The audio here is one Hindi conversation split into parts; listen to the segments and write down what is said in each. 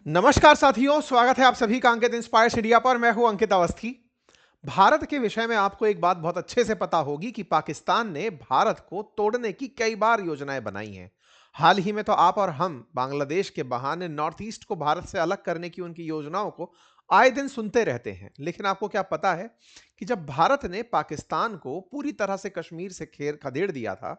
नमस्कार साथियों, स्वागत है आप सभी का अंकित इंस्पायर्स इंडिया पर। मैं हूं अंकित अवस्थी। भारत के विषय में आपको एक बात बहुत अच्छे से पता होगी कि पाकिस्तान ने भारत को तोड़ने की कई बार योजनाएं बनाई हैं। हाल ही में तो आप और हम बांग्लादेश के बहाने नॉर्थ ईस्ट को भारत से अलग करने की उनकी योजनाओं को आए दिन सुनते रहते हैं। लेकिन आपको क्या पता है कि जब भारत ने पाकिस्तान को पूरी तरह से कश्मीर से खेर खदेड़ दिया था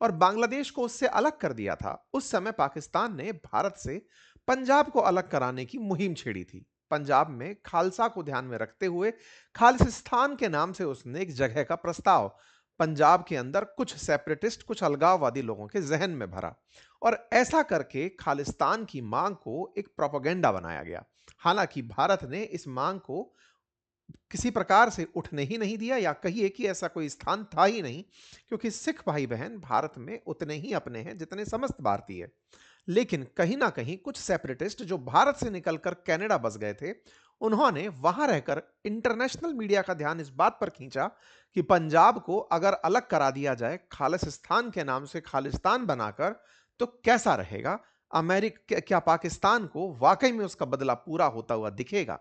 और बांग्लादेश को उससे अलग कर दिया था, उस समय पाकिस्तान ने भारत से पंजाब को अलग कराने की मुहिम छेड़ी थी। पंजाब में खालसा को ध्यान में रखते हुए खालिस्तान के नाम से उसने एक जगह का प्रस्ताव पंजाब के अंदर कुछ सेपरेटिस्ट, कुछ अलगाववादी लोगों के जहन में भरा और ऐसा करके खालिस्तान की मांग को एक प्रोपेगेंडा बनाया गया। हालांकि भारत ने इस मांग को किसी प्रकार से उठने ही नहीं दिया, या कहिए कि ऐसा कोई स्थान था ही नहीं, क्योंकि सिख भाई बहन भारत में उतने ही अपने हैं जितने समस्त भारतीय। लेकिन कहीं ना कहीं कुछ सेपरेटिस्ट जो भारत से निकलकर कनाडा बस गए थे, उन्होंने वहां रहकर इंटरनेशनल मीडिया का ध्यान इस बात पर खींचा कि पंजाब को अगर अलग करा दिया जाए खालिस्तान के नाम से, खालिस्तान बनाकर, तो कैसा रहेगा। अमेरिका क्या पाकिस्तान को वाकई में उसका बदला पूरा होता हुआ दिखेगा।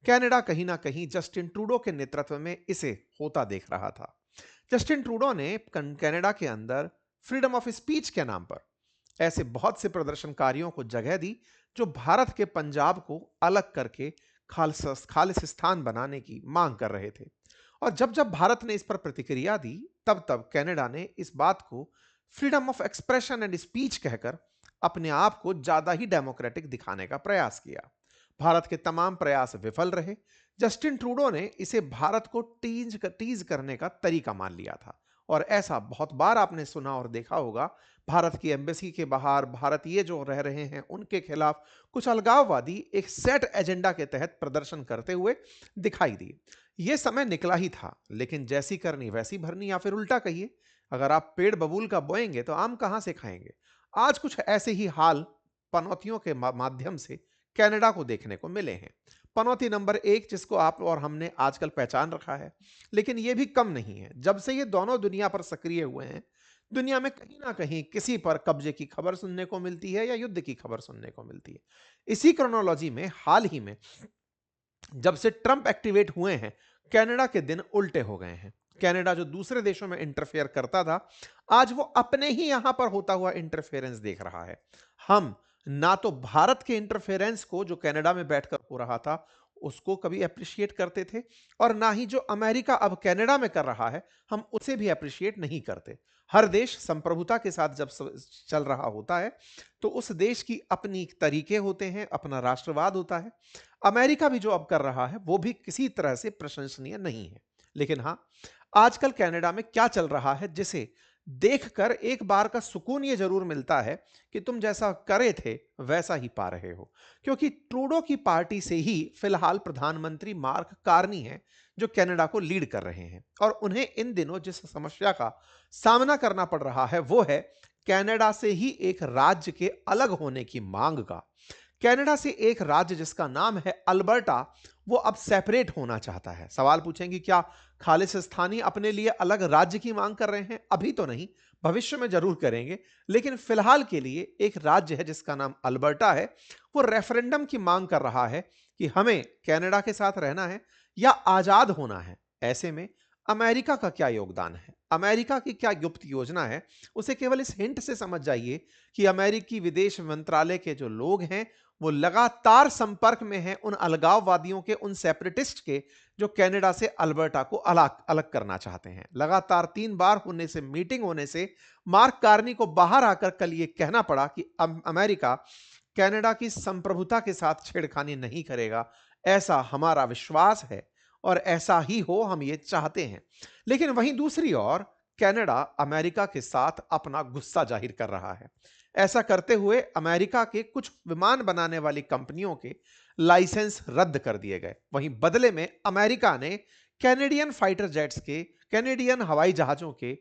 कनाडा कहीं ना कहीं जस्टिन ट्रूडो के नेतृत्व में इसे होता देख रहा था। जस्टिन ट्रूडो ने कनाडा के अंदर फ्रीडम ऑफ स्पीच के नाम पर ऐसे बहुत से प्रदर्शनकारियों को जगह दी जो भारत के पंजाब को अलग करके खालिस्तान बनाने की मांग कर रहे थे। और जब जब भारत ने इस पर प्रतिक्रिया दी, तब तब कनाडा ने इस बात को freedom of expression and speech कहकर अपने आप को ज्यादा ही डेमोक्रेटिक दिखाने का प्रयास किया। भारत के तमाम प्रयास विफल रहे। जस्टिन ट्रूडो ने इसे भारत को टीज करने का तरीका मान लिया था। और ऐसा बहुत बार आपने सुना और देखा होगा। भारत की एम्बेसी के बाहर भारतीय जो रह रहे हैं उनके खिलाफ कुछ अलगाववादी एक सेट एजेंडा के तहत प्रदर्शन करते हुए दिखाई दिए। यह समय निकला ही था, लेकिन जैसी करनी वैसी भरनी, या फिर उल्टा कहिए, अगर आप पेड़ बबूल का बोएंगे तो आम कहां से खाएंगे। आज कुछ ऐसे ही हाल पनौतियों के माध्यम से कनाडा को देखने को मिले हैं। पनौती नंबर एक जिसको आप और हमने आजकल पहचान रखा है, लेकिन यह भी कम नहीं है। जब से ये दोनों दुनिया पर सक्रिय हुए हैं, दुनिया में कहीं ना कहीं किसी पर कब्जे की खबर सुनने को मिलती है या युद्ध की खबर सुनने को मिलती है। इसी क्रोनोलॉजी में हाल ही में जब से ट्रंप एक्टिवेट हुए हैं, कनाडा के दिन उल्टे हो गए हैं। कनाडा जो दूसरे देशों में इंटरफेयर करता था, आज वो अपने ही यहां पर होता हुआ इंटरफेरेंस देख रहा है। हम ना तो भारत के इंटरफेरेंस को जो कनाडा में बैठकर हो रहा था उसको कभी अप्रिशिएट करते थे, और ना ही जो अमेरिका अब कनाडा में कर रहा है हम उसे भी अप्रिशिएट नहीं करते। हर देश संप्रभुता के साथ जब चल रहा होता है तो उस देश की अपनी तरीके होते हैं, अपना राष्ट्रवाद होता है। अमेरिका भी जो अब कर रहा है वो भी किसी तरह से प्रशंसनीय नहीं है। लेकिन हाँ, आजकल कनाडा में क्या चल रहा है जिसे देखकर एक बार का सुकून ये जरूर मिलता है कि तुम जैसा करे थे वैसा ही पा रहे हो। क्योंकि ट्रूडो की पार्टी से ही फिलहाल प्रधानमंत्री मार्क कार्नी हैं जो कनाडा को लीड कर रहे हैं, और उन्हें इन दिनों जिस समस्या का सामना करना पड़ रहा है वो है कनाडा से ही एक राज्य के अलग होने की मांग का। कनाडा से एक राज्य जिसका नाम है अल्बर्टा, वो अब सेपरेट होना चाहता है। सवाल पूछेंगे क्या खालिस्तानी अपने लिए अलग राज्य की मांग कर रहे हैं? अभी तो नहीं, भविष्य में जरूर करेंगे। लेकिन फिलहाल के लिए एक राज्य है जिसका नाम अल्बर्टा है, वो रेफरेंडम की मांग कर रहा है कि हमें कनाडा के साथ रहना है या आजाद होना है। ऐसे में अमेरिका का क्या योगदान है, अमेरिका की क्या गुप्त योजना है, उसे केवल इस हिंट से समझ जाइए कि अमेरिकी विदेश मंत्रालय के जो लोग हैं वो लगातार संपर्क में हैं उन अलगाववादियों के, उन सेपरेटिस्ट के जो कनाडा से अल्बर्टा को अलग अलग करना चाहते हैं। लगातार 3 बार होने से, मीटिंग होने से मार्क कार्नी को बाहर आकर कल ये कहना पड़ा कि अमेरिका कनाडा की संप्रभुता के साथ छेड़खानी नहीं करेगा। ऐसा हमारा विश्वास है और ऐसा ही हो हम ये चाहते हैं। लेकिन वहीं दूसरी ओर कनाडा अमेरिका के साथ अपना गुस्सा जाहिर कर रहा है। ऐसा करते हुए अमेरिका के कुछ विमान बनाने वाली कंपनियों के लाइसेंस रद्द कर दिए गए। वहीं बदले में अमेरिका ने कैनेडियन फाइटर जेट्स के, कैनेडियन हवाई जहाजों के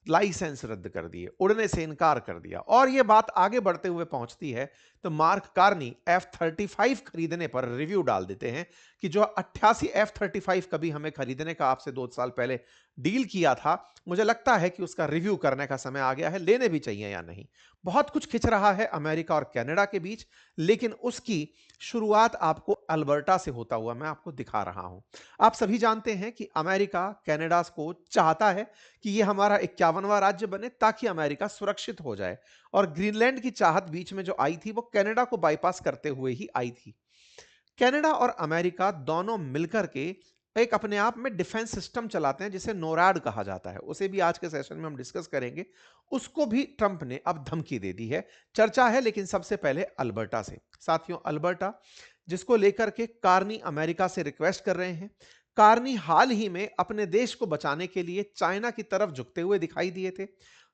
लाइसेंस रद्द कर दिए, उड़ने से इनकार कर दिया। और यह बात आगे बढ़ते हुए पहुंचती है तो मार्क कार्नी F-35 खरीदने पर रिव्यू डाल देते हैं कि जो 88 F-35 कभी हमें खरीदने का आपसे 2 साल पहले डील किया था, मुझे लगता है कि उसका रिव्यू करने का समय आ गया है, लेने भी चाहिए या नहीं। बहुत कुछ खिंच रहा है अमेरिका और कनाडा के बीच, लेकिन उसकी शुरुआत आपको अल्बर्टा से होता हुआ मैं आपको दिखा रहा हूं। आप सभी जानते हैं कि अमेरिका कनाडा को चाहता है कि यह हमारा 51वां राज्य बने ताकि अमेरिका सुरक्षित हो जाए, और ग्रीनलैंड की चाहत बीच में जो आई थी वो कनाडा को बाईपास करते हुए ही आई थी। कनाडा और अमेरिका दोनों मिलकर के एक अपने आप में डिफेंस सिस्टम चलाते हैं जिसे नोराड कहा जाता है। उसे भी आज के सेशन में हम डिस्कस करेंगे। उसको भी ट्रंप ने अब धमकी दे दी है। चर्चा है लेकिन सबसे पहले अल्बर्टा से। साथियों, अल्बर्टा जिसको लेकर के कार्नी अमेरिका से रिक्वेस्ट कर रहे हैं। कार्नी हाल ही में अपने देश को बचाने के लिए चाइना की तरफ झुकते हुए दिखाई दिए थे,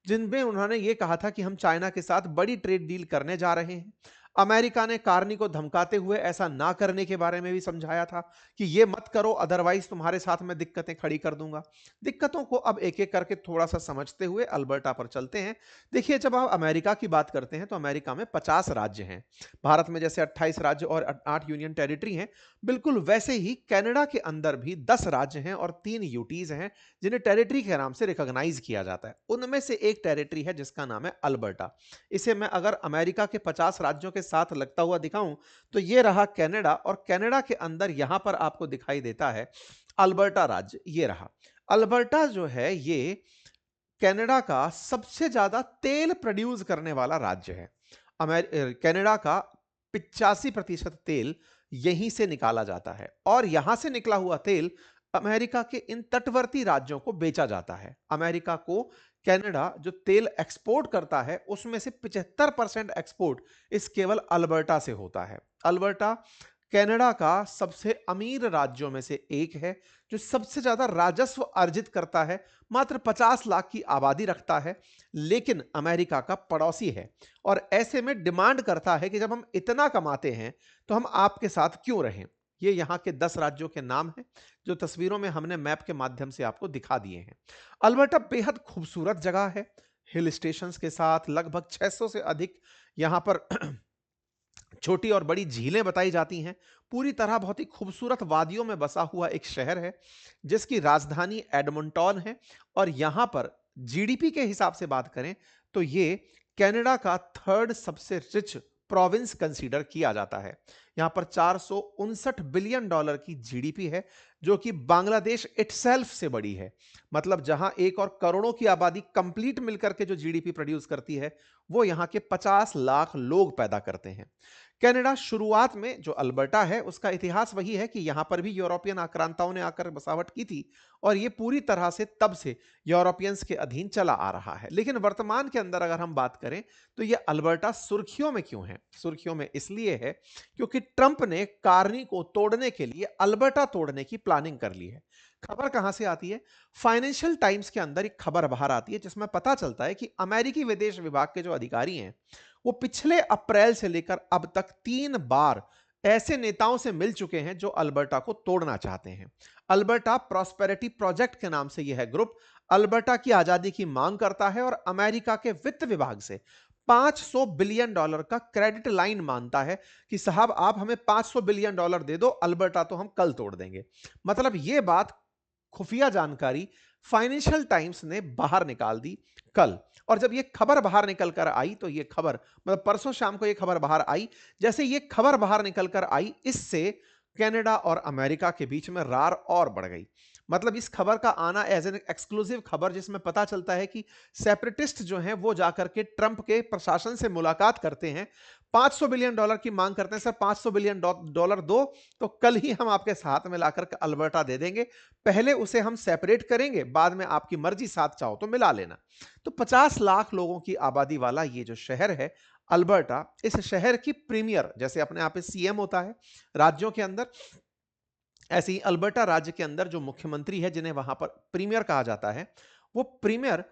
जिनमें उन्होंने ये कहा था कि हम चाइना के साथ बड़ी ट्रेड डील करने जा रहे हैं। अमेरिका ने कार्नी को धमकाते हुए ऐसा ना करने के बारे में भी समझाया था कि ये मत करो, अदरवाइज तुम्हारे साथ मैं दिक्कतें खड़ी कर दूंगा। दिक्कतों को अब एक एक करके थोड़ा सा समझते हुए अल्बर्टा पर चलते हैं। देखिए, जब आप अमेरिका की बात करते हैं तो अमेरिका में 50 राज्य हैं। भारत में जैसे 28 राज्य और 8 यूनियन टेरिटरी हैं, बिल्कुल वैसे ही कनाडा के अंदर भी 10 राज्य हैं और 3 यूटीज हैं जिन्हें टेरिटरी के नाम से रिकॉग्नाइज किया जाता है। उनमें से एक टेरिटरी है जिसका नाम है अल्बर्टा। इसे मैं अगर अमेरिका के 50 राज्यों के साथ लगता हुआ दिखाऊं तो ये रहा कनाडा, और कनाडा के अंदर यहां पर आपको दिखाई देता है अल्बर्टा राज्य। ये रहा अल्बर्टा जो है, ये कनाडा का सबसे ज्यादा तेल प्रोड्यूस करने वाला राज्य है। कनाडा का 85% तेल यहीं से निकाला जाता है, और यहां से निकला हुआ तेल अमेरिका के इन तटवर्ती राज्यों को बेचा जाता है। अमेरिका को कनाडा जो तेल एक्सपोर्ट करता है उसमें से 75% एक्सपोर्ट इस केवल अल्बर्टा से होता है। अल्बर्टा कनाडा का सबसे अमीर राज्यों में से एक है, जो सबसे ज्यादा राजस्व अर्जित करता है। मात्र 50 लाख की आबादी रखता है, लेकिन अमेरिका का पड़ोसी है, और ऐसे में डिमांड करता है कि जब हम इतना कमाते हैं तो हम आपके साथ क्यों रहें। ये यहां के 10 राज्यों के नाम हैं जो तस्वीरों में हमने मैप के माध्यम से आपको दिखा दिए हैं। अल्बर्टा बेहद खूबसूरत जगह है, हिल स्टेशंस के साथ लगभग 600 से अधिक यहां पर छोटी और बड़ी झीलें बताई जाती हैं। पूरी तरह बहुत ही खूबसूरत वादियों में बसा हुआ एक शहर है जिसकी राजधानी एडमंटन है, और यहां पर जीडीपी के हिसाब से बात करें तो ये कनाडा का थर्ड सबसे रिच प्रोविंस कंसीडर किया जाता है। यहां पर $459 बिलियन की जीडीपी है, जो कि बांग्लादेश इटसेल्फ से बड़ी है। मतलब जहां 1 और करोड़ों की आबादी कंप्लीट मिलकर के जो जीडीपी प्रोड्यूस करती है, वो यहां के 50 लाख लोग पैदा करते हैं। कनाडा शुरुआत में जो अल्बर्टा है उसका इतिहास वही है कि यहां पर भी यूरोपियन आक्रांताओं ने आकर बसावट की थी, और ये पूरी तरह से तब से यूरोपियंस के अधीन चला आ रहा है। लेकिन वर्तमान के अंदर अगर हम बात करें तो ये अल्बर्टा सुर्खियों में क्यों है? सुर्खियों में इसलिए है क्योंकि ट्रंप ने कार्नी को तोड़ने के लिए अल्बर्टा तोड़ने की प्लानिंग कर ली है। खबर कहां से आती है? फाइनेंशियल टाइम्स के अंदर एक खबर बाहर आती है जिसमें पता चलता है कि अमेरिकी विदेश विभाग के जो अधिकारी हैं वो पिछले अप्रैल से लेकर अब तक 3 बार ऐसे नेताओं से मिल चुके हैं जो अल्बर्टा को तोड़ना चाहते हैं। अल्बर्टा प्रॉस्पेरिटी प्रोजेक्ट के नाम से यह ग्रुप अल्बर्टा की आजादी की मांग करता है, और अमेरिका के वित्त विभाग से $500 बिलियन का क्रेडिट लाइन मानता है कि साहब आप हमें $500 बिलियन दे दो, अल्बर्टा तो हम कल तोड़ देंगे। मतलब यह बात, खुफिया जानकारी फाइनेंशियल टाइम्स ने बाहर निकाल दी कल। और जब यह खबर बाहर निकल कर आई तो यह खबर, मतलब परसों शाम को यह खबर बाहर आई, जैसे यह खबर बाहर निकल कर आई, इससे कनाडा और अमेरिका के बीच में रार और बढ़ गई। मतलब इस खबर का आना एज एन एक्सक्लूसिव खबर, जिसमें पता चलता है कि सेपरेटिस्ट जो हैं वो जाकर के ट्रंप के प्रशासन से मुलाकात करते हैं, $500 बिलियन की मांग करते हैं। सर, $500 बिलियन दो तो कल ही हम आपके साथ में लाकर अल्बर्टा दे देंगे, पहले उसे हम सेपरेट करेंगे, बाद में आपकी मर्जी, साथ चाहो तो मिला लेना। तो 50 लाख लोगों की आबादी वाला ये जो शहर है अल्बर्टा, इस शहर की प्रीमियर, जैसे अपने आप सीएम होता है राज्यों के अंदर, ऐसे ही अल्बर्टा राज्य के अंदर जो मुख्यमंत्री है जिन्हें वहां पर प्रीमियर कहा जाता है, वो प्रीमियर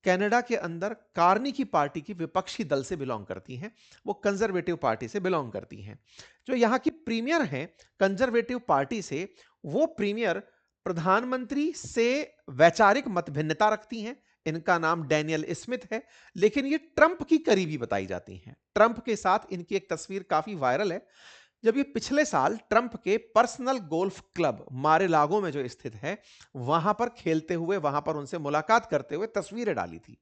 कनाडा के अंदर कार्नी की पार्टी की विपक्षी दल से बिलोंग करती हैं। वो कंजर्वेटिव पार्टी से बिलोंग करती हैं। जो यहाँ की प्रीमियर हैं कंजर्वेटिव पार्टी से, वो प्रीमियर प्रधानमंत्री से वैचारिक मतभिन्नता रखती हैं। इनका नाम डैनियल स्मिथ है, लेकिन ये ट्रंप की करीबी बताई जाती हैं। ट्रंप के साथ इनकी एक तस्वीर काफी वायरल है, जब ये पिछले साल ट्रंप के पर्सनल गोल्फ क्लब मारे-लागो में जो स्थित है, वहां पर खेलते हुए, वहां पर उनसे मुलाकात करते हुए तस्वीरें डाली थी।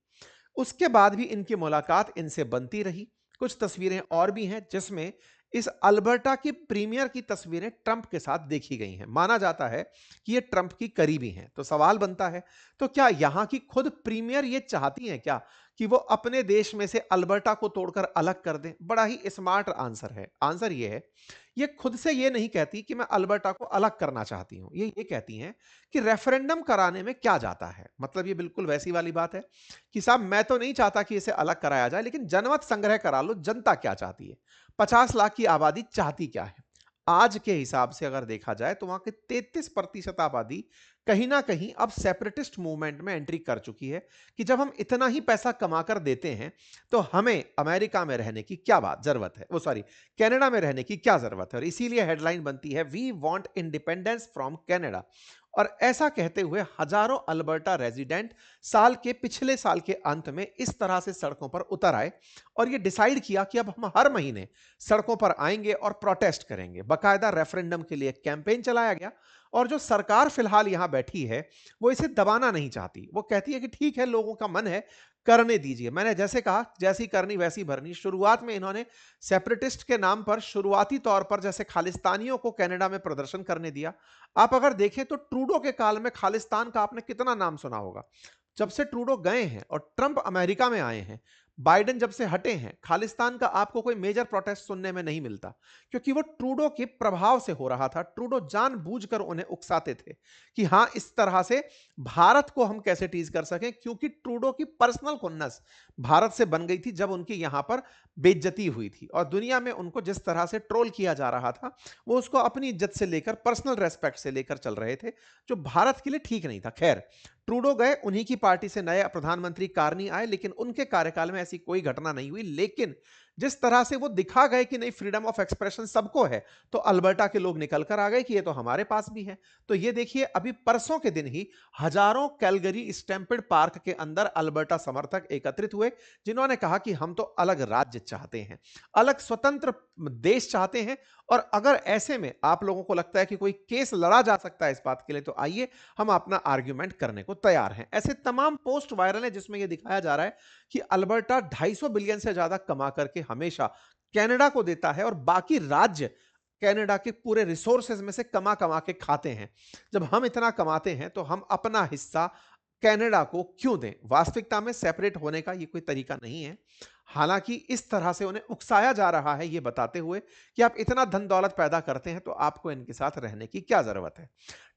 उसके बाद भी इनकी मुलाकात इनसे बनती रही। कुछ तस्वीरें और भी हैं जिसमें इस अल्बर्टा की प्रीमियर की तस्वीरें ट्रंप के साथ देखी गई हैं। माना जाता है कि ये ट्रंप की करीबी हैं। तो सवाल बनता है, तो क्या यहां की खुद प्रीमियर ये चाहती हैं क्या कि वो अपने देश में से अल्बर्टा को तोड़कर अलग कर दें? बड़ा ही स्मार्ट आंसर है। आंसर ये है, ये खुद से ये नहीं कहती कि मैं अल्बर्टा को अलग करना चाहती हूं। ये कहती हैं कि रेफरेंडम कराने में क्या जाता है। मतलब ये बिल्कुल वैसी वाली बात है कि साहब मैं तो नहीं चाहता कि इसे अलग कराया जाए, लेकिन जनमत संग्रह करा लो, जनता क्या चाहती है, 50 लाख की आबादी चाहती क्या है। आज के हिसाब से अगर देखा जाए तो वहां के 33% आबादी कहीं ना कहीं अब सेपरेटिस्ट मूवमेंट में एंट्री कर चुकी है कि जब हम इतना ही पैसा कमाकर देते हैं तो हमें अमेरिका में रहने की क्या बात जरूरत है, वो सॉरी, कनाडा में रहने की क्या जरूरत है। और इसीलिए हेडलाइन बनती है, we want independence from Canada. और ऐसा कहते हुए हजारों अल्बर्टा रेजिडेंट पिछले साल के अंत में इस तरह से सड़कों पर उतर आए और ये डिसाइड किया कि अब हम हर महीने सड़कों पर आएंगे और प्रोटेस्ट करेंगे। बकायदा रेफरेंडम के लिए कैंपेन चलाया गया और जो सरकार फिलहाल यहां बैठी है वो इसे दबाना नहीं चाहती। वो कहती है कि ठीक है, लोगों का मन है, करने दीजिए। मैंने जैसे कहा, जैसी करनी वैसी भरनी। शुरुआत में इन्होंने सेपरेटिस्ट के नाम पर शुरुआती तौर पर जैसे खालिस्तानियों को कनाडा में प्रदर्शन करने दिया। आप अगर देखें तो ट्रूडो के काल में खालिस्तान का आपने कितना नाम सुना होगा। जब से ट्रूडो गए हैं और ट्रंप अमेरिका में आए हैं, बाइडेन जब से हटे हैं, खालिस्तान का आपको कोई मेजर प्रोटेस्ट सुनने में नहीं मिलता, क्योंकि वो ट्रूडो के प्रभाव से हो रहा था। ट्रूडो जानबूझकर उन्हें उकसाते थे कि हां, इस तरह से भारत को हम कैसे टीज कर सकें, क्योंकि ट्रूडो की पर्सनल खुन्नस भारत से बन गई थी जब उनकी यहां पर बेइज्जती हुई थी और दुनिया में उनको जिस तरह से ट्रोल किया जा रहा था, वो उसको अपनी इज्जत से लेकर, पर्सनल रेस्पेक्ट से लेकर चल रहे थे, जो भारत के लिए ठीक नहीं था। खैर, ट्रूडो गए, उन्हीं की पार्टी से नए प्रधानमंत्री कार्नी आए, लेकिन उनके कार्यकाल में ऐसी कोई घटना नहीं हुई। लेकिन जिस तरह से वो दिखा गए कि नहीं, फ्रीडम ऑफ एक्सप्रेशन सबको है, तो अल्बर्टा के लोग निकल कर आ गए कि ये तो हमारे पास भी है। तो ये देखिए, अभी परसों के दिन ही हजारों कैलगरी स्टैम्पेड पार्क के अंदर अल्बर्टा समर्थक एकत्रित हुए, जिन्होंने कहा कि हम तो अलग राज्य चाहते हैं, अलग स्वतंत्र देश चाहते हैं। और अगर ऐसे में आप लोगों को लगता है कि कोई केस लड़ा जा सकता है इस बात के लिए, तो आइए हम अपना आर्ग्यूमेंट करने को तैयार हैं। ऐसे तमाम पोस्ट वायरल है जिसमें यह दिखाया जा रहा है कि अल्बर्टा 250 बिलियन से ज्यादा कमा करके हमेशा कनाडा को देता है और बाकी राज्य कनाडा के पूरे रिसोर्सेज में से कमा कमा के खाते हैं। जब हम इतना कमाते हैं तो हम अपना हिस्सा कनाडा को क्यों दें? वास्तविकता में सेपरेट होने का ये कोई तरीका नहीं है। हालांकि इस तरह से उन्हें उकसाया जा रहा है, ये बताते हुए कि आप इतना धन दौलत पैदा करते हैं तो आपको इनके साथ रहने की क्या जरूरत है।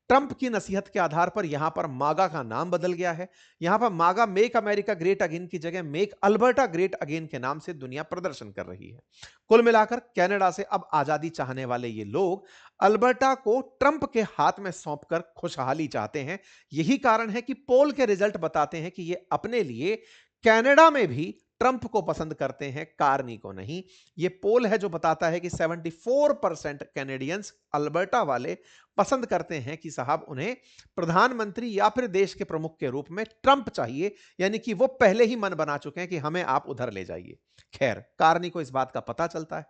ट्रंप की नसीहत के आधार पर यहां पर मागा का नाम बदल गया है। यहां पर मागा मेक अमेरिका ग्रेट अगेन की जगह मेक अल्बर्टा ग्रेट अगेन के नाम से दुनिया प्रदर्शन कर रही है। कुल मिलाकर कनाडा से अब आजादी चाहने वाले ये लोग अल्बर्टा को ट्रंप के हाथ में सौंपकर खुशहाली चाहते हैं। यही कारण है कि पोल के रिजल्ट बताते हैं कि ये अपने लिए कनाडा में भी ट्रंप को पसंद करते हैं, कार्नी को नहीं। ये पोल है जो बताता है कि 74% कैनेडियंस अल्बर्टा वाले पसंद करते हैं कि साहब उन्हें प्रधानमंत्री या फिर देश के प्रमुख के रूप में ट्रंप चाहिए, यानी कि वो पहले ही मन बना चुके हैं कि हमें आप उधर ले जाइए। खैर, कार्नी को इस बात का पता चलता है।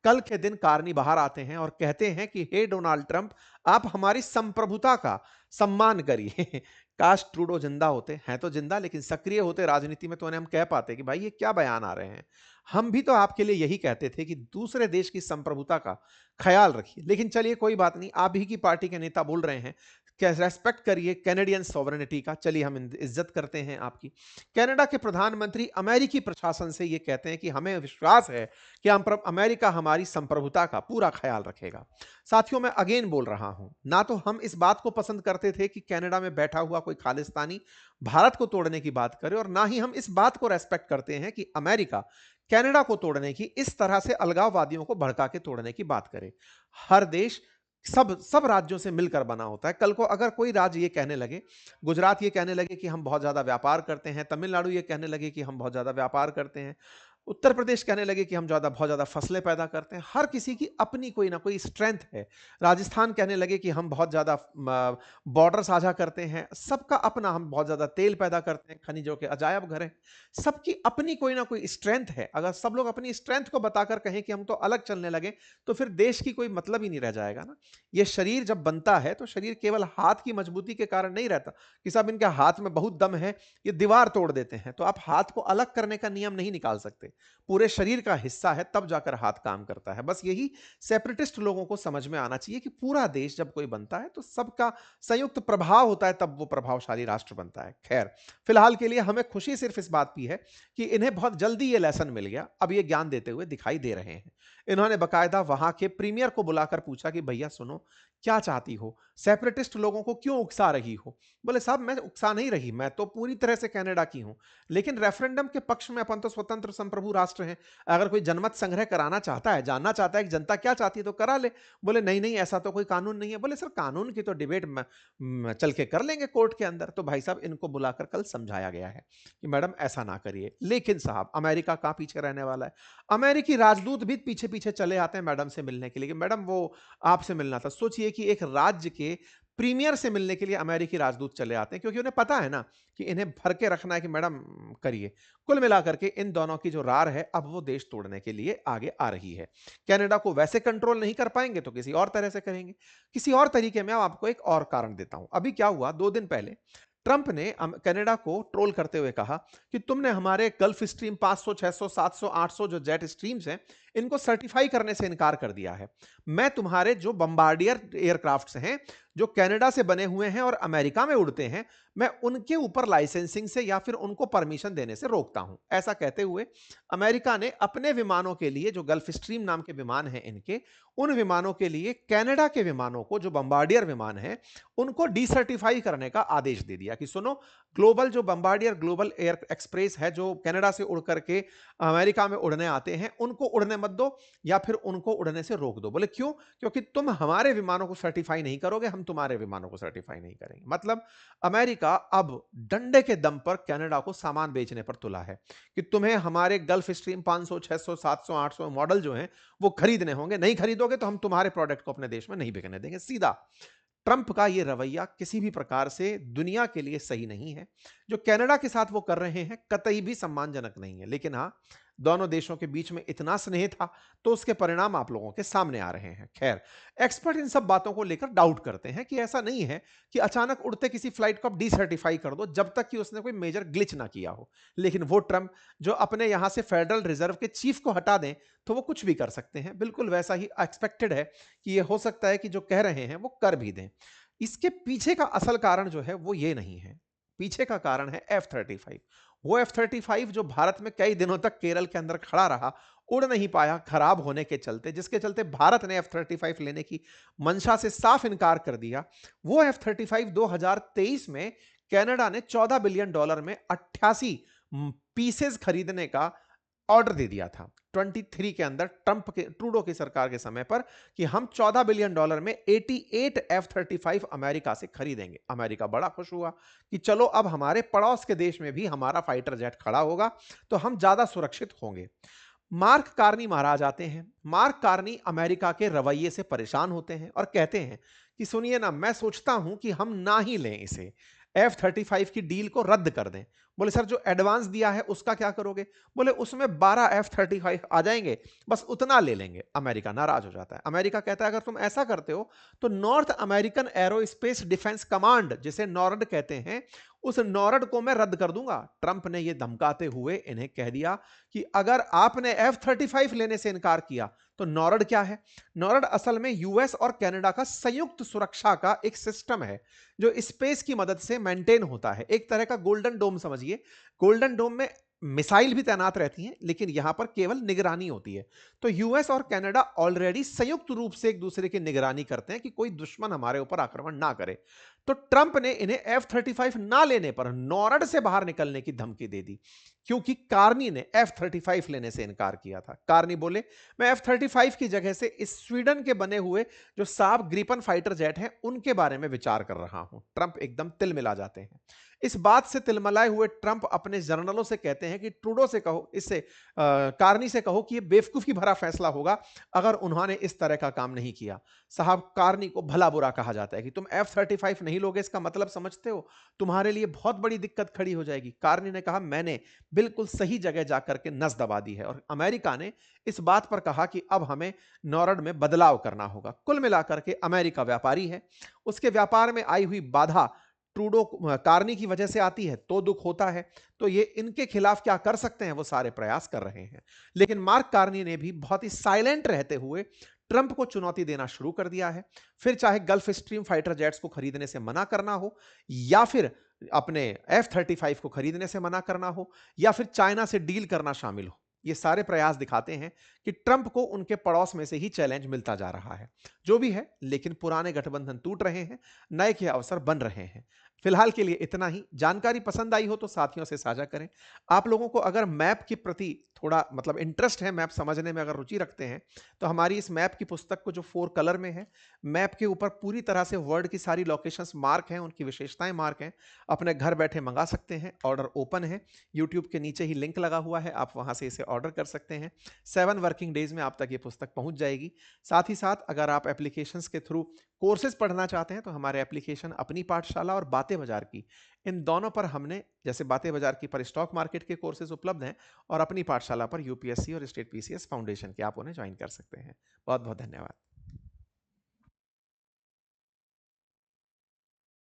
कल के दिन कार्नी बाहर आते हैं और कहते हैं कि हे डोनाल्ड ट्रंप, आप हमारी संप्रभुता का सम्मान करिए। काश ट्रूडो जिंदा होते, हैं तो जिंदा लेकिन सक्रिय होते राजनीति में, तो उन्हें हम कह पाते कि भाई ये क्या बयान आ रहे हैं। हम भी तो आपके लिए यही कहते थे कि दूसरे देश की संप्रभुता का ख्याल रखिए। लेकिन चलिए कोई बात नहीं, आप ही की पार्टी के नेता बोल रहे हैं, क्या रेस्पेक्ट करिए कैनेडियन सॉवरेनिटी का। चलिए हम इज्जत करते हैं आपकी। कनाडा के प्रधानमंत्री अमेरिकी प्रशासन से ये कहते हैं कि हमें विश्वास है कि अमेरिका हमारी संप्रभुता का पूरा ख्याल रखेगा। साथियों, मैं अगेन बोल रहा हूं, ना तो हम इस बात को पसंद करते थे कि कनाडा में बैठा हुआ कोई खालिस्तानी भारत को तोड़ने की बात करे, और ना ही हम इस बात को रेस्पेक्ट करते हैं कि अमेरिका कनाडा को तोड़ने की, इस तरह से अलगाववादियों को भड़का के तोड़ने की बात करे। हर देश सब सब राज्यों से मिलकर बना होता है। कल को अगर कोई राज्य ये कहने लगे, गुजरात ये कहने लगे कि हम बहुत ज्यादा व्यापार करते हैं, तमिलनाडु ये कहने लगे कि हम बहुत ज्यादा व्यापार करते हैं, उत्तर प्रदेश कहने लगे कि हम बहुत ज़्यादा फसलें पैदा करते हैं। हर किसी की अपनी कोई ना कोई स्ट्रेंथ है। राजस्थान कहने लगे कि हम बहुत ज़्यादा बॉर्डर साझा करते हैं। सबका अपना, हम बहुत ज़्यादा तेल पैदा करते हैं, खनिजों के अजायब घर हैं। सबकी अपनी कोई ना कोई स्ट्रेंथ है। अगर सब लोग अपनी स्ट्रेंथ को बताकर कहें कि हम तो अलग चलने लगे, तो फिर देश की कोई मतलब ही नहीं रह जाएगा ना। ये शरीर जब बनता है, तो शरीर केवल हाथ की मजबूती के कारण नहीं रहता कि साहब इनके हाथ में बहुत दम है, ये दीवार तोड़ देते हैं। तो आप हाथ को अलग करने का नियम नहीं निकाल सकते। पूरे शरीर का हिस्सा है, तब जाकर हाथ काम करता है। बस यही सेपरेटिस्ट लोगों को समझ में आना चाहिए कि पूरा देश जब कोई बनता है तो सबका संयुक्त प्रभाव होता है, तब वो प्रभावशाली राष्ट्र बनता है। खैर, फिलहाल के लिए हमें खुशी सिर्फ इस बात की है कि इन्हें बहुत जल्दी ये लेसन मिल गया। अब ये ज्ञान देते हुए दिखाई दे रहे हैं। इन्होंने बकायदा वहां के प्रीमियर को बुलाकर पूछा कि भैया सुनो, क्या चाहती हो? सेपरेटिस्ट लोगों को क्यों उकसा रही हो? बोले साहब मैं उकसा नहीं रही, मैं तो पूरी तरह से कनाडा की हूं, लेकिन रेफरेंडम के पक्ष में, अपन तो स्वतंत्र संप्रभु राष्ट्र हैं। अगर कोई जनमत संग्रह कराना चाहता है, जानना चाहता है कि जनता क्या चाहती है, तो करा ले। बोले नहीं नहीं, ऐसा तो कोई कानून नहीं है। बोले सर कानून की तो डिबेट चल के कर लेंगे कोर्ट के अंदर। तो भाई साहब इनको बुलाकर कल समझाया गया है कि मैडम ऐसा ना करिए। लेकिन साहब अमेरिका कहां पीछे रहने वाला है? अमेरिकी राजदूत भी पीछे पीछे चले आते हैं मैडम से मिलने के लिए कि मैडम वो आपसे मिलना था। सोचिए कि एक राज्य के प्रीमियर से मिलने के लिए अमेरिकी राजदूत चले आते हैं, क्योंकि उन्हें पता है ना कि इन्हें भर के रखना है कि मैडम करिए। कुल मिलाकर के इन दोनों की जो रार है, अब वो देश तोड़ने के लिए आगे आ रही है। कनाडा को वैसे कंट्रोल नहीं कर पाएंगे तो किसी और तरह से करेंगे। किसी और तरीके में आपको एक और कारण देता हूं। अभी क्या हुआ, 2 दिन पहले ट्रंप ने कनाडा को ट्रोल करते हुए कहा कि तुमने हमारे गल्फ स्ट्रीम 500, 600, 700, 800 जो जेट स्ट्रीम्स हैं, इनको सर्टिफाई करने से इनकार कर दिया है। मैं तुम्हारे जो बम्बार्डियर एयरक्राफ्ट्स हैं, जो कनाडा से बने हुए हैं और अमेरिका में उड़ते हैं, मैं उनके ऊपर लाइसेंसिंग से या फिर उनको परमिशन देने से रोकता हूं। ऐसा कहते हुए अमेरिका ने अपने विमानों के लिए, जो गल्फ स्ट्रीम नाम के विमान हैं इनके, उन विमानों के लिए कनाडा के विमानों को, जो बम्बार्डियर विमान हैं, उनको डीसर्टिफाई करने का आदेश दे दिया कि सुनो, ग्लोबल जो बम्बार्डियर ग्लोबल एयर एक्सप्रेस है, जो कनाडा से उड़ करके अमेरिका में उड़ने आते हैं, उनको उड़ने मत दो या फिर उनको उड़ने से रोक दो। बोले क्यों? क्योंकि तुम हमारे विमानों को सर्टिफाई नहीं करोगे, हम तुम्हारे विमानों को सर्टिफाई नहीं करेंगे। मतलब अमेरिका अब डंडे के दम पर कनाडा को सामान बेचने पर तुला है कि तुम्हें हमारे गल्फ स्ट्रीम 500, 600, 700, 800 मॉडल जो हैं वो खरीदने होंगे। नहीं खरीदोगे तो हम तुम्हारे प्रोडक्ट को अपने देश में नहीं बिकने देंगे। सीधा ट्रंप का ये रवैया किसी भी प्रकार से दुनिया के लिए सही नहीं है। जो कनाडा के साथ वो कर रहे हैं कतई भी सम्मानजनक नहीं है। लेकिन हाँ, दोनों देशों के बीच में इतना स्नेह था, तो उसके परिणाम आप लोगों के सामने आ रहे हैं। खैर, एक्सपर्ट इन सब बातों को लेकर डाउट करते हैं कि ऐसा नहीं है कि अचानक उड़ते किसी फ्लाइट को आप डीसर्टिफाई कर दो, जब तक कि उसने कोई मेजर ग्लिच ना किया हो। लेकिन वो ट्रंप जो अपने यहां से फेडरल रिजर्व के चीफ को हटा दें, तो वो कुछ भी कर सकते हैं। बिल्कुल वैसा ही एक्सपेक्टेड है कि ये हो सकता है कि जो कह रहे हैं वो कर भी दें। इसके पीछे का असल कारण जो है वो ये नहीं है। पीछे का कारण है F-35। वो F-35 जो भारत में कई दिनों तक केरल के अंदर खड़ा रहा, उड़ नहीं पाया खराब होने के चलते, जिसके चलते भारत ने F-35 लेने की मंशा से साफ इनकार कर दिया। वो F-35 2023 में कनाडा ने $14 बिलियन में 88 पीसेस खरीदने का ऑर्डर दे दिया था 23 के अंदर, ट्रूडो की सरकार के समय पर, कि हम $14 बिलियन में 88 F-35 अमेरिका से खरीदेंगे। अमेरिका बड़ा खुश हुआ कि चलो अब हमारे पड़ोस के देश में भी हमारा फाइटर जेट खड़ा होगा, तो हम ज्यादा सुरक्षित होंगे। मार्क कार्नी महाराज आते हैं। मार्क कार्नी अमेरिका के रवैये से परेशान होते हैं और कहते हैं कि सुनिए ना, मैं सोचता हूं कि हम ना ही लें इसे, F-35 की डील को रद्द कर दें। बोले सर जो एडवांस दिया है उसका क्या करोगे? बोले उसमें 12 F-35 आ जाएंगे, बस उतना ले लेंगे। अमेरिका नाराज हो जाता है। अमेरिका कहता है अगर तुम ऐसा करते हो तो north American aerospace defence command, जिसे नॉर्ड कहते हैं, उस नॉर्ड को मैं रद्द कर दूंगा। ट्रंप ने यह धमकाते हुए इन्हें कह दिया कि अगर आपने F-35 लेने से इनकार किया तो नॉर्ड क्या है? नॉर्ड असल में यूएस और कनाडा का संयुक्त सुरक्षा का एक सिस्टम है, जो स्पेस की मदद से मेंटेन होता है। एक तरह का गोल्डन डोम समझिए। गोल्डन डोम में मिसाइल भी तैनात रहती हैं, लेकिन यहां पर केवल निगरानी होती है। तो यूएस और कनाडा ऑलरेडी संयुक्त रूप से एक दूसरे की निगरानी करते हैं कि कोई दुश्मन हमारे ऊपर आक्रमण ना करे। तो ट्रंप ने इन्हें F-35 ना लेने पर नॉर्ड से बाहर निकलने की धमकी दे दी, क्योंकि कार्नी ने F-35 लेने से इनकार किया था। कार्नी बोले मैं F-35 की जगह से इस स्वीडन के बने हुए जो साब ग्रिपन फाइटर जेट हैं उनके बारे में विचार कर रहा हूं। ट्रंप एकदम तिल मिला जाते हैं। इस बात से तिलमिलाए हुए ट्रंप अपने जर्नलों से कहते हैं कि ट्रूडो से कहो, इससे कार्नी से कहो कि यह बेवकूफी भरा फैसला होगा अगर उन्होंने इस तरह का काम नहीं किया। साहब, कार्नी को भला बुरा कहा जाता है कि तुम F-35 नहीं लोगे, इसका मतलब समझते हो? तुम्हारे लिए बहुत बड़ी दिक्कत खड़ी हो जाएगी। कार्नी ने कहा, मैंने बिल्कुल सही जगह जाकर के नस दबा दी है। और अमेरिका ने इस बात पर कहा कि अब हमें नॉर्ड में बदलाव करना होगा। कुल मिलाकर के अमेरिका व्यापारी है, उसके व्यापार में आई हुई बाधा ट्रूडो कार्नी की वजह से आती है तो दुख होता है। तो ये इनके खिलाफ क्या कर सकते हैं, वो सारे प्रयास कर रहे हैं। लेकिन मार्क कार्नी ने भी बहुत ही साइलेंट रहते हुए ट्रंप को चुनौती देना शुरू कर दिया है। फिर चाहे गल्फ स्ट्रीम फाइटर जेट्स को खरीदने से मना करना हो, या फिर अपने F-35 को खरीदने से मना करना हो, या फिर चाइना से डील करना शामिल हो, ये सारे प्रयास दिखाते हैं कि ट्रंप को उनके पड़ोस में से ही चैलेंज मिलता जा रहा है। जो भी है, लेकिन पुराने गठबंधन टूट रहे हैं, नए के अवसर बन रहे हैं। फिलहाल के लिए इतना ही। जानकारी पसंद आई हो तो साथियों से साझा करें। आप लोगों को अगर मैप के प्रति थोड़ा मतलब इंटरेस्ट है, मैप समझने में अगर रुचि रखते हैं, तो हमारी इस मैप की पुस्तक को जो 4 कलर में है, मैप के ऊपर पूरी तरह से वर्ल्ड की सारी लोकेशंस मार्क हैं, उनकी विशेषताएं मार्क हैं। अपने घर बैठे मंगा सकते हैं, ऑर्डर ओपन है। यूट्यूब के नीचे ही लिंक लगा हुआ है, आप वहां से इसे ऑर्डर कर सकते हैं। 7 वर्किंग डेज में आप तक ये पुस्तक पहुंच जाएगी। साथ ही साथ अगर आप एप्लीकेशंस के थ्रू कोर्सेज पढ़ना चाहते हैं, तो हमारे एप्लीकेशन अपनी पाठशाला और बातें बाजार की, इन दोनों पर हमने, जैसे बातें बाजार की पर स्टॉक मार्केट के कोर्सेज उपलब्ध हैं, और अपनी पाठशाला पर यूपीएससी और स्टेट पीसीएस फाउंडेशन के, आप उन्हें ज्वाइन कर सकते हैं। बहुत बहुत धन्यवाद।